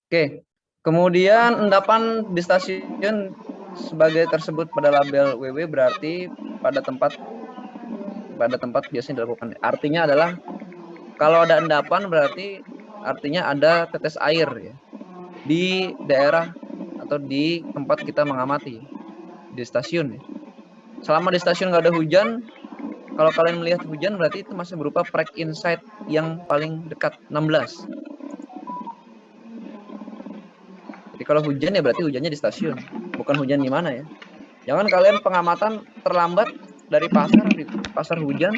Oke. Kemudian endapan di stasiun sebagai tersebut pada label WW berarti pada tempat biasanya dilakukan. Artinya adalah kalau ada endapan berarti artinya ada tetes air ya di daerah atau di tempat kita mengamati di stasiun ya. Selama di stasiun nggak ada hujan, kalau kalian melihat hujan berarti itu masih berupa break insight yang paling dekat 16. Jadi kalau hujan ya berarti hujannya di stasiun, bukan hujan di mana ya. Jangan kalian pengamatan terlambat dari pasar, di pasar hujan,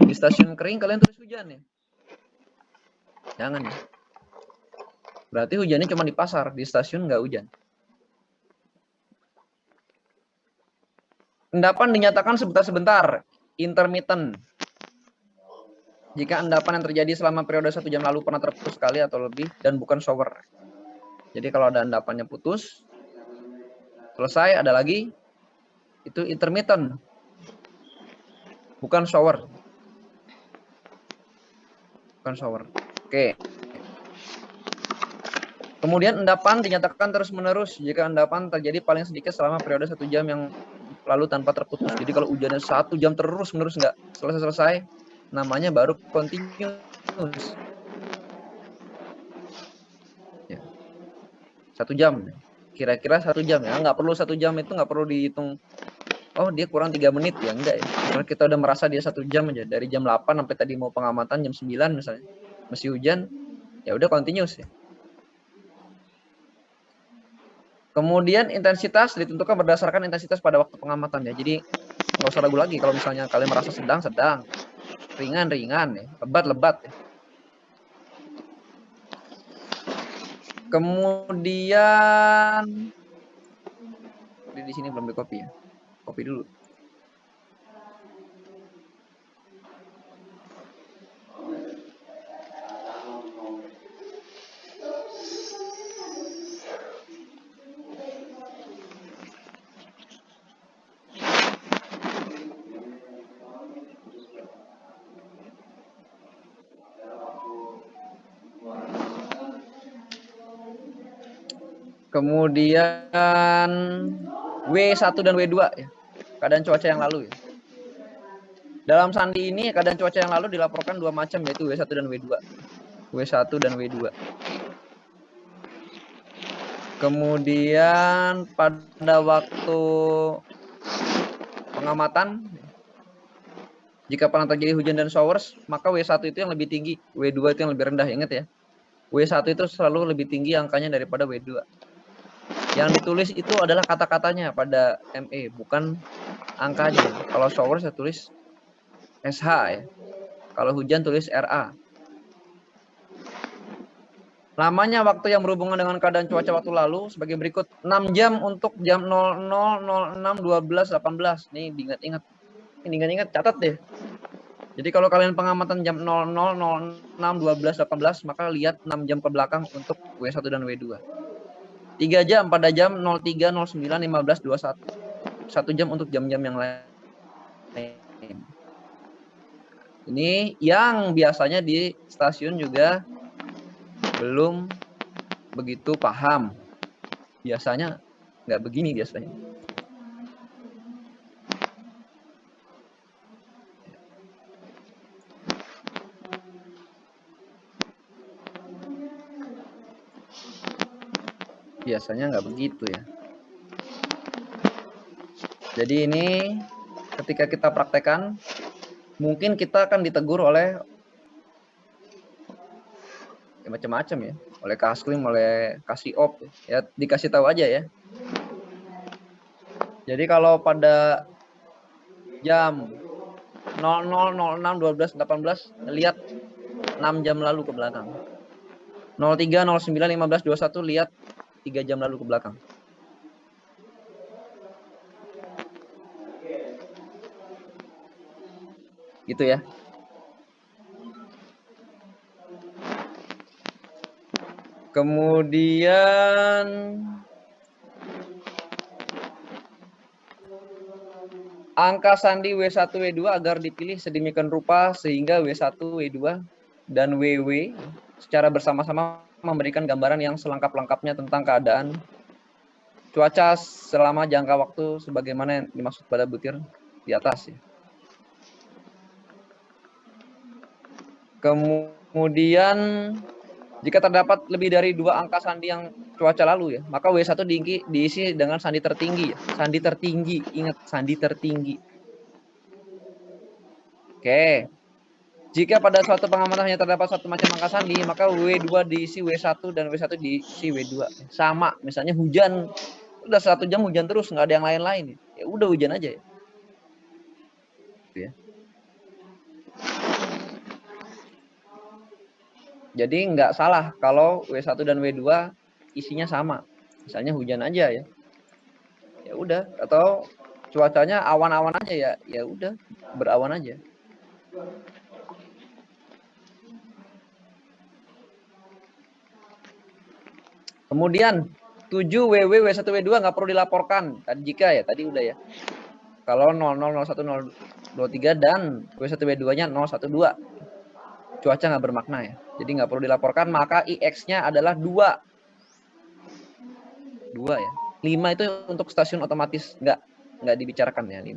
di stasiun kering kalian tulis hujan ya. Jangan ya. Berarti hujannya cuma di pasar, di stasiun nggak hujan. Endapan dinyatakan sebentar-sebentar, intermittent. Jika endapan yang terjadi selama periode 1 jam lalu pernah terputus sekali atau lebih dan bukan shower. Jadi kalau ada endapannya putus, selesai, ada lagi, itu intermittent, bukan shower. Bukan shower. Oke. Kemudian endapan dinyatakan terus-menerus jika endapan terjadi paling sedikit selama periode 1 jam yang lalu tanpa terputus. Jadi kalau hujannya 1 jam terus-menerus nggak selesai-selesai, namanya baru continuous. Ya. 1 jam. Kira-kira 1 jam ya. Nggak perlu 1 jam itu nggak perlu dihitung. Oh dia kurang 3 menit ya. Enggak ya. Misalnya kita udah merasa dia 1 jam aja. Dari jam 8 sampai tadi mau pengamatan jam 9 misalnya. Masih hujan. Ya udah continuous ya. Kemudian intensitas ditentukan berdasarkan intensitas pada waktu pengamatan ya. Jadi nggak usah ragu lagi kalau misalnya kalian merasa sedang, ringan ya, lebat ya. Kemudian di sini belum di copy ya. Copy dulu. Kemudian W1 dan W2 ya. Keadaan cuaca yang lalu ya. Dalam sandi ini keadaan cuaca yang lalu dilaporkan 2 macam yaitu W1 dan W2. W1 dan W2. Kemudian pada waktu pengamatan jika pernah terjadi hujan dan showers, maka W1 itu yang lebih tinggi, W2 itu yang lebih rendah. Ingat ya. W1 itu selalu lebih tinggi angkanya daripada W2. Yang ditulis itu adalah kata-katanya pada ME, bukan angkanya. Kalau shower saya tulis SH ya. Kalau hujan tulis RA. Lamanya waktu yang berhubungan dengan keadaan cuaca waktu lalu sebagai berikut. 6 jam untuk jam 00, 06, 12, 18. Nih diingat-ingat. Ini ingat-ingat, catat deh. Jadi kalau kalian pengamatan jam 00, 06, 12, 18, maka lihat 6 jam ke belakang untuk W1 dan W2. 3 jam pada jam 03, 09, 15, 21. 1 jam untuk jam-jam yang lain. Ini yang biasanya di stasiun juga belum begitu paham. Biasanya nggak begini biasanya. Biasanya nggak begitu ya. Jadi ini ketika kita praktekkan, mungkin kita akan ditegur oleh macam-macam ya, oleh Kaslim, oleh Kasiop ya, dikasih tahu aja ya. Jadi kalau pada jam 00, 06, 12, 18 lihat 6 jam lalu ke belakang. 03, 09, 15, 21 lihat 3 jam lalu ke belakang. Gitu ya. Kemudian angka sandi W1, W2 agar dipilih sedemikian rupa sehingga W1, W2 dan WW secara bersama-sama memberikan gambaran yang selengkap-lengkapnya tentang keadaan cuaca selama jangka waktu sebagaimana yang dimaksud pada butir di atas ya. Kemudian jika terdapat lebih dari 2 angka sandi yang cuaca lalu ya, maka W1 diisi dengan sandi tertinggi ya. Sandi tertinggi, ingat sandi tertinggi. Oke. Jika pada suatu pengamatan hanya terdapat satu macam angka sandi, maka W2 diisi W1 dan W1 diisi W2. Sama, misalnya hujan, udah 1 jam hujan terus, nggak ada yang lain-lain. Ya udah hujan aja ya. Gitu ya. Jadi nggak salah kalau W1 dan W2 isinya sama. Misalnya hujan aja ya. Ya udah, atau cuacanya awan-awan aja ya. Ya udah, berawan aja. Kemudian 7 WW W1 W2 nggak perlu dilaporkan. Jika ya tadi udah ya. Kalau 000123 dan W1 W2-nya 012. Cuaca nggak bermakna ya. Jadi nggak perlu dilaporkan, maka IX-nya adalah 2. 2 ya. 5 itu untuk stasiun otomatis, nggak dibicarakan ya 5.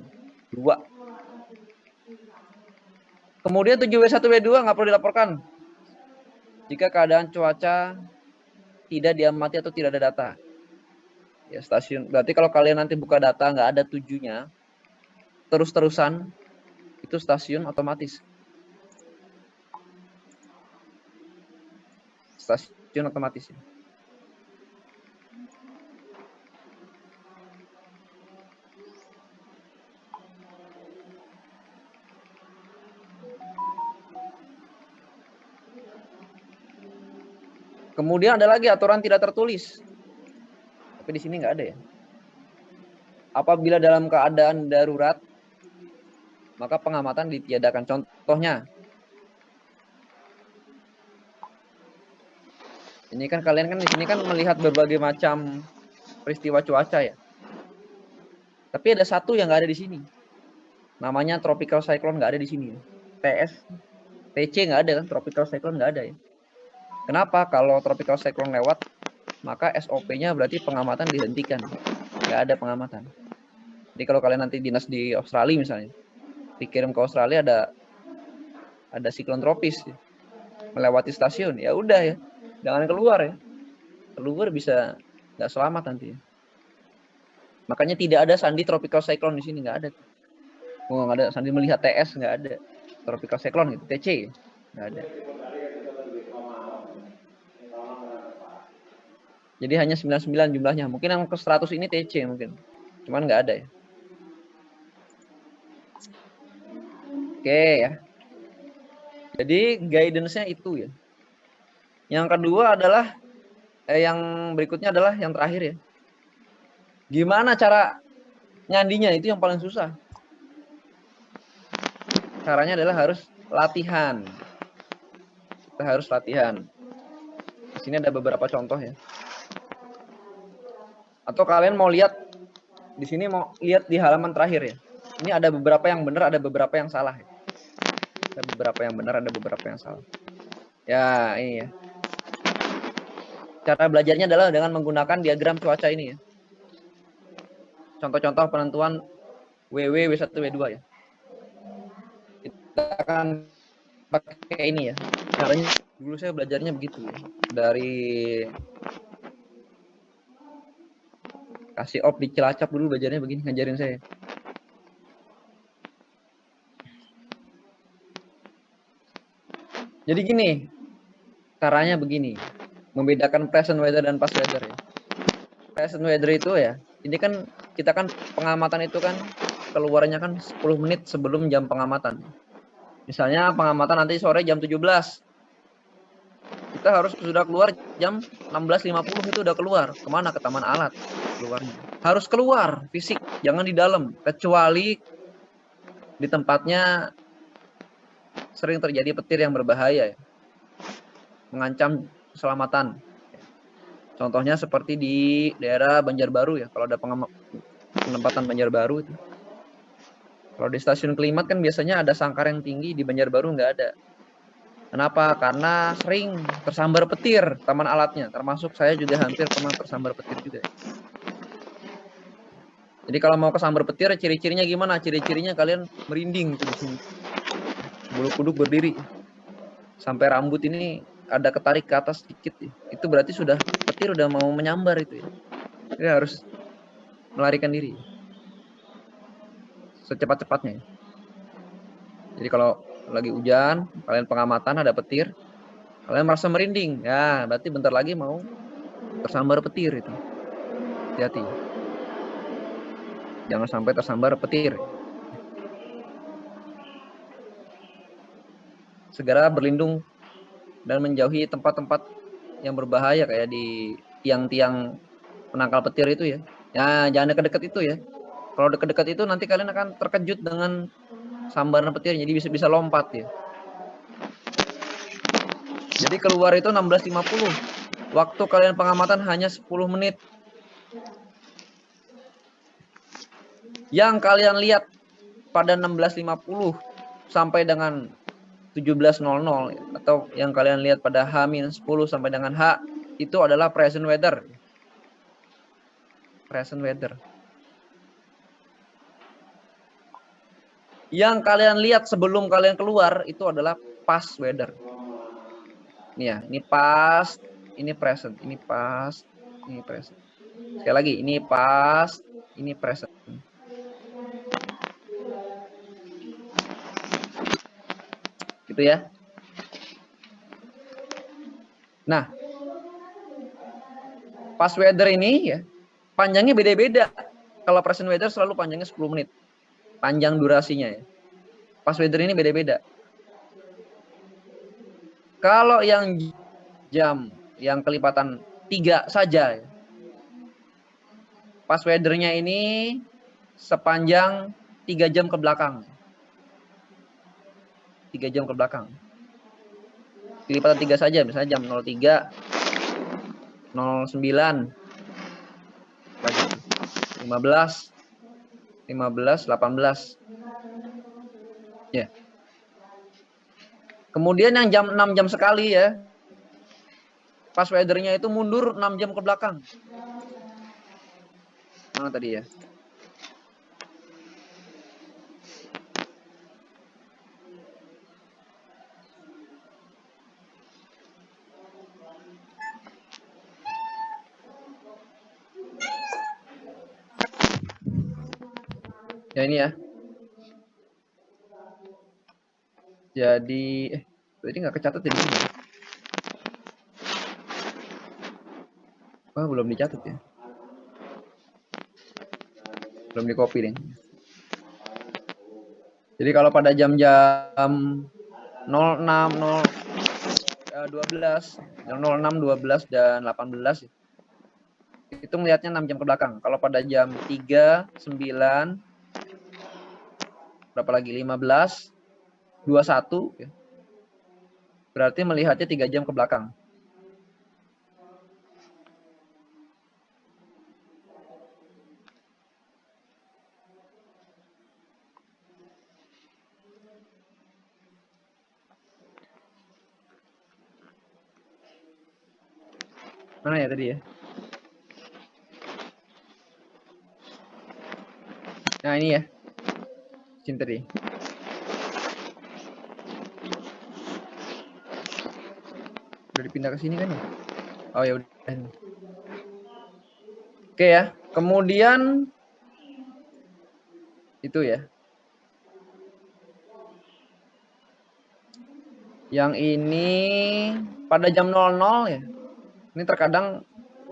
2. Kemudian 7W1 W2 nggak perlu dilaporkan. Jika keadaan cuaca tidak diamati atau tidak ada data. Ya stasiun. Berarti kalau kalian nanti buka data nggak ada 7-nya, terus-terusan itu stasiun otomatis. Stasiun otomatis ya. Kemudian ada lagi aturan tidak tertulis. Tapi di sini nggak ada ya. Apabila dalam keadaan darurat, maka pengamatan ditiadakan. Contohnya, ini kan kalian kan di sini kan melihat berbagai macam peristiwa cuaca ya. Tapi ada satu yang nggak ada di sini. Namanya tropical cyclone, nggak ada di sini. TS, TC nggak ada kan? Tropical cyclone nggak ada ya. Kenapa? Kalau tropical cyclone lewat, maka SOP-nya berarti pengamatan dihentikan. Nggak ada pengamatan. Jadi kalau kalian nanti dinas di Australia misalnya, dikirim ke Australia ada siklon tropis ya, melewati stasiun, ya udah ya, jangan keluar ya. Keluar bisa nggak selamat nanti ya. Makanya tidak ada sandi tropical cyclone di sini, nggak ada. Oh, nggak ada sandi melihat TS, nggak ada. Tropical cyclone gitu, TC nggak ada. Jadi hanya 99 jumlahnya. Mungkin yang ke 100 ini TC mungkin. Cuman nggak ada ya. Oke ya. Jadi guidance-nya itu ya. Yang kedua adalah yang berikutnya adalah yang terakhir ya. Gimana cara nyandinya, itu yang paling susah. Caranya adalah harus latihan. Kita harus latihan. Di sini ada beberapa contoh ya. Atau kalian mau lihat di sini, mau lihat di halaman terakhir ya. Ini ada beberapa yang benar, ada beberapa yang salah ya. Ada beberapa yang benar, ada beberapa yang salah. Ya, ini ya. Cara belajarnya adalah dengan menggunakan diagram cuaca ini ya. Contoh-contoh penentuan WW, W1, W2 ya. Kita akan pakai ini ya. Caranya dulu saya belajarnya begitu ya. Dari kasih op di Cilacap dulu belajarnya begini, ngajarin saya. Jadi gini, caranya begini, membedakan present weather dan past weather ya. Present weather itu ya, ini kan kita kan pengamatan itu kan keluarnya kan 10 menit sebelum jam pengamatan. Misalnya pengamatan nanti sore jam 17. Kita harus sudah keluar jam 16.50 itu udah keluar. Kemana? Ke taman alat keluarnya. Harus keluar fisik, jangan di dalam. Kecuali di tempatnya sering terjadi petir yang berbahaya ya. Mengancam keselamatan. Contohnya seperti di daerah Banjarbaru ya. Kalau ada penempatan Banjarbaru itu. Kalau di stasiun Klimat kan biasanya ada sangkar yang tinggi, di Banjarbaru nggak ada. Kenapa? Karena sering tersambar petir taman alatnya. Termasuk saya juga hampir pernah tersambar petir juga. Jadi kalau mau kesambar petir, ciri-cirinya gimana? Ciri-cirinya kalian merinding tuh di sini. Bulu kuduk berdiri. Sampai rambut ini ada ketarik ke atas sedikit. Itu berarti sudah petir udah mau menyambar itu ya. Jadi harus melarikan diri secepat-cepatnya. Jadi kalau lagi hujan, kalian pengamatan ada petir, kalian merasa merinding, ya berarti bentar lagi mau tersambar petir itu. Hati-hati. Jangan sampai tersambar petir. Segera berlindung dan menjauhi tempat-tempat yang berbahaya kayak di tiang-tiang penangkal petir itu ya. Ya, jangan dekat-dekat itu ya. Kalau dekat-dekat itu nanti kalian akan terkejut dengan sambaran petir, jadi bisa lompat ya. Jadi keluar itu 16.50. Waktu kalian pengamatan hanya 10 menit. Yang kalian lihat pada 16.50 sampai dengan 17.00 atau yang kalian lihat pada H-10 sampai dengan H itu adalah present weather. Present weather. Yang kalian lihat sebelum kalian keluar itu adalah past weather. Ini ya, ini past, ini present, ini past, ini present. Sekali lagi, ini past, ini present. Gitu ya. Nah, past weather ini ya, panjangnya beda-beda. Kalau present weather selalu panjangnya 10 menit. Panjang durasinya ya. Past weather ini beda-beda. Kalau yang jam yang kelipatan 3 saja, past weather-nya ini sepanjang 3 jam ke belakang. 3 jam ke belakang. Kelipatan 3 saja, misalnya jam 03, 09, 15, 18. Ya. Kemudian yang jam 6 jam sekali ya. Past weather-nya itu mundur 6 jam ke belakang. Mana tadi ya? Ya ini ya. Jadi berarti nggak kecatat ya di sini. Oh, belum dicatat ya. Belum di copy deh. Jadi kalau pada jam-jam 06, 12, 06, 12 dan 18 itu melihatnya 6 jam ke belakang. Kalau pada jam 3, 9, berapa lagi? 15, 21 ya. Berarti melihatnya 3 jam ke belakang. Mana ya tadi ya? Nah ini ya. Sini tadi. Udah dipindah ke sini kan ya? Oh ya udah. Oke ya. Kemudian itu ya. Yang ini pada jam 00 ya. Ini terkadang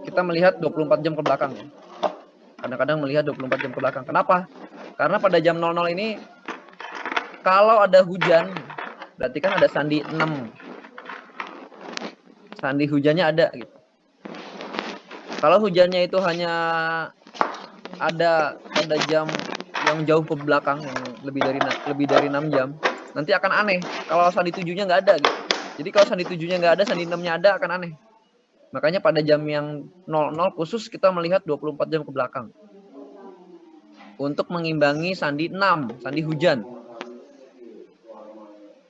kita melihat 24 jam ke belakang ya. Kadang-kadang melihat 24 jam ke belakang. Kenapa? Karena pada jam 00 ini kalau ada hujan, berarti kan ada sandi 6. Sandi hujannya ada gitu. Kalau hujannya itu hanya ada pada jam yang jauh ke belakang, yang lebih dari 6 jam, nanti akan aneh kalau sandi 7-nya nggak ada gitu. Jadi kalau sandi 7-nya nggak ada, sandi 6-nya ada akan aneh. Makanya pada jam yang 00 khusus kita melihat 24 jam ke belakang. Untuk mengimbangi sandi 6, sandi hujan.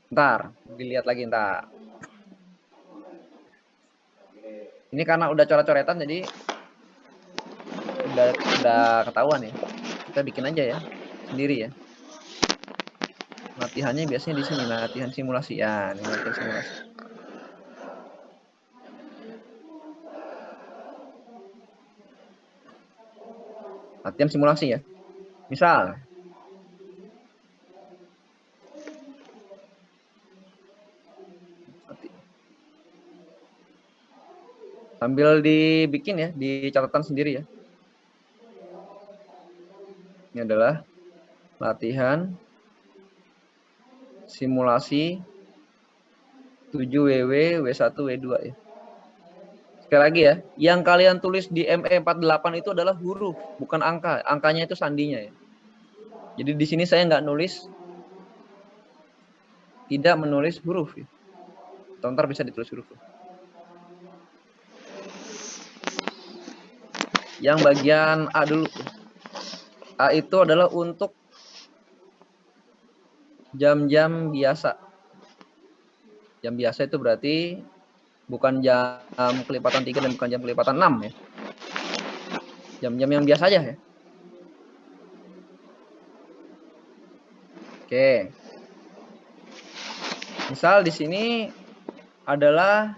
Ntar, dilihat lagi ntar. Ini karena udah coret-coretan jadi udah ketahuan ya. Kita bikin aja ya sendiri ya. Latihannya biasanya di sini, latihan simulasi ya, ini latihan simulasi. Latihan simulasi ya. Misal sambil dibikin ya, di catatan sendiri ya. Ini adalah latihan simulasi 7WW, W1, W2 ya. Sekali lagi ya, yang kalian tulis di ME48 itu adalah huruf, bukan angka. Angkanya itu sandinya ya. Jadi di sini saya nggak nulis, tidak menulis huruf ya. Ntar bisa ditulis huruf. Yang bagian A dulu. A itu adalah untuk jam-jam biasa. Jam biasa itu berarti bukan jam kelipatan 3 dan bukan jam kelipatan 6 ya. Jam-jam yang biasa aja ya. Oke. Misal di sini adalah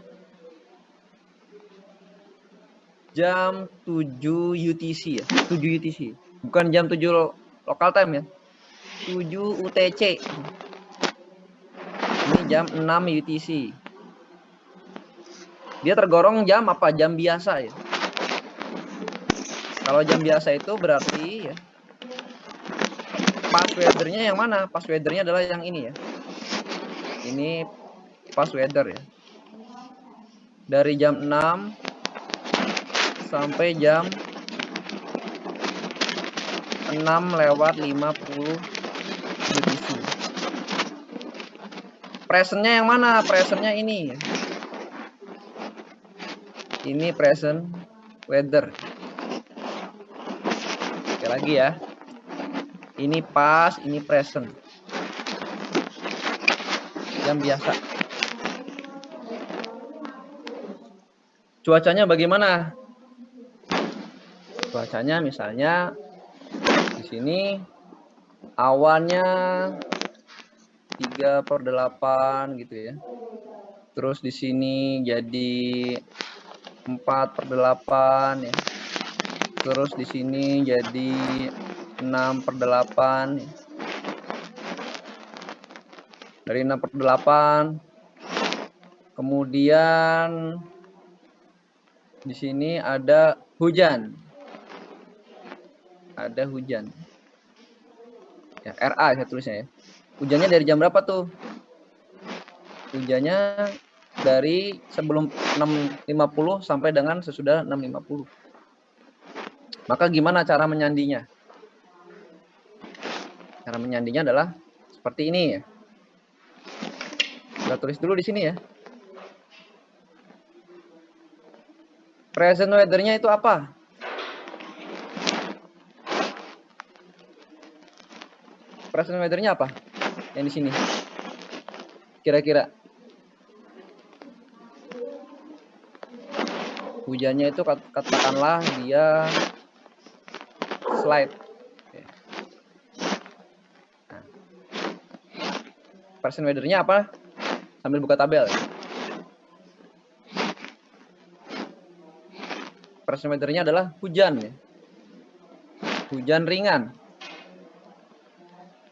jam 7 UTC ya. 7 UTC. Bukan jam 7 local time ya. 7 UTC. Ini jam 6 UTC. Dia tergolong jam apa? Jam biasa ya. Kalau jam biasa itu berarti ya, pas weather-nya yang mana? Pas weather-nya adalah yang ini ya. Ini pas weather ya. Dari jam 6 sampai jam 6:50 UTC. Present-nya yang mana? Present-nya ini. Ini present weather. Sekali lagi ya. Ini past, ini present. Jam biasa. Cuacanya bagaimana? Cuacanya misalnya di sini awannya 3/8 gitu ya. Terus di sini jadi 4/8 ya. Terus di sini jadi 6/8 ya. Dari 6/8 kemudian di sini ada hujan. Ada hujan. Ya, RA saya tulisnya ya. Hujannya dari jam berapa tuh? Hujannya dari sebelum 6.50 sampai dengan sesudah 6.50. Maka gimana cara menyandinya? Cara menyandinya adalah seperti ini ya. Kita tulis dulu di sini ya. Present weather-nya itu apa? Present weather-nya apa? Yang di sini. Kira-kira. Hujannya itu katakanlah dia slide. Nah. Present weather-nya apa? Sambil buka tabel. Present weather-nya adalah hujan ya. Hujan ringan.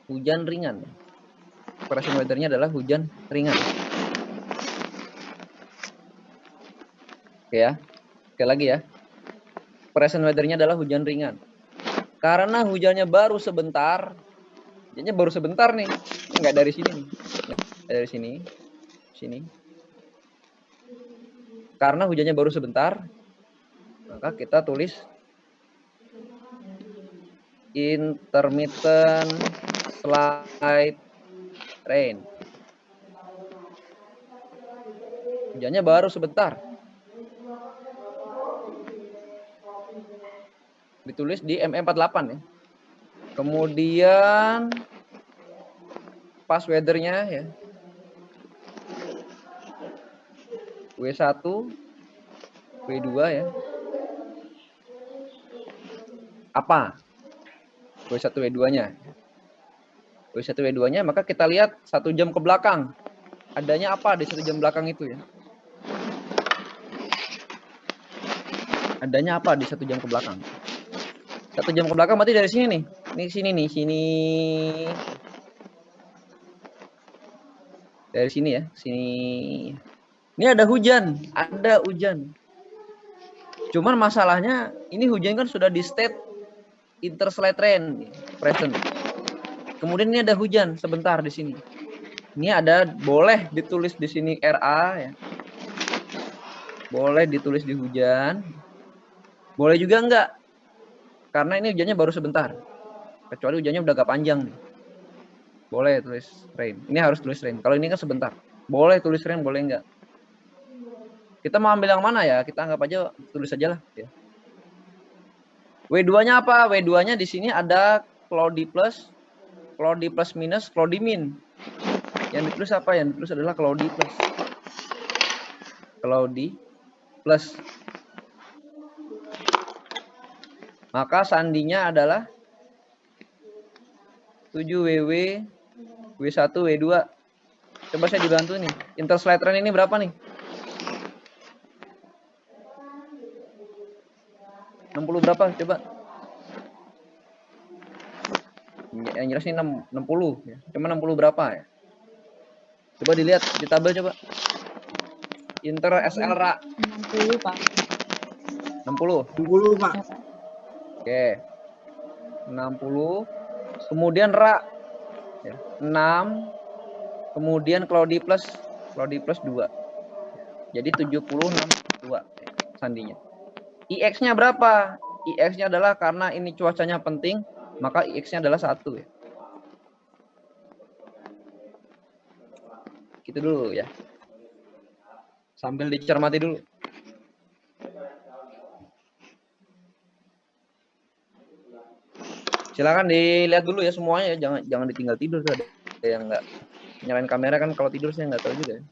Hujan ringan. Present weather-nya adalah hujan ringan. Oke ya. Sekali lagi ya. Present weather-nya adalah hujan ringan. Karena hujannya baru sebentar. Hujannya baru sebentar nih. Enggak dari sini nih. Enggak dari sini. Sini. Karena hujannya baru sebentar, maka kita tulis intermittent slight rain. Hujannya baru sebentar. Ditulis di ME48 ya. Kemudian pas weather-nya ya. W1, W2 ya. Apa? W1 W2-nya. W1 W2-nya, maka kita lihat 1 jam ke belakang. Adanya apa di 1 jam belakang itu ya? Adanya apa di 1 jam ke belakang? 1 jam ke belakang berarti dari sini nih. Ini sini nih, sini. Dari sini ya, sini. Ini ada hujan, ada hujan. Cuman masalahnya ini hujan kan sudah di state interslate rain present. Kemudian ini ada hujan sebentar di sini. Ini ada boleh ditulis di sini RA ya. Boleh ditulis di hujan. Boleh juga enggak. Karena ini hujannya baru sebentar. Kecuali hujannya udah agak panjang nih. Boleh tulis rain. Ini harus tulis rain. Kalau ini kan sebentar. Boleh tulis rain, boleh enggak. Kita mau ambil yang mana ya? Kita anggap aja tulis aja lah ya. W2-nya apa? W2-nya di sini ada cloudy plus minus, cloudy min. Yang ditulis apa? Yang ditulis adalah cloudy plus. Cloudy plus. Maka sandinya adalah 7WW, W1, W2. Coba saya dibantu nih. Interslate rain ini berapa nih? 60 berapa? Coba. Yang jelas ini 60. Ya. Cuma 60 berapa ya? Coba dilihat di tabel coba. Inter SL RA. 60 Pak. 60. 60 Pak. Oke. 60. Kemudian RA. Ya. 6. Kemudian cloudy plus 2. Jadi 70, 62 sandinya. IX-nya berapa? IX-nya adalah karena ini cuacanya penting, maka IX-nya adalah 1 ya. Gitu dulu ya. Sambil dicermati dulu. Silakan dilihat dulu ya semuanya ya, jangan ditinggal tidur tuh. Ada yang nggak nyalain kamera kan, kalau tidur saya nggak tahu juga.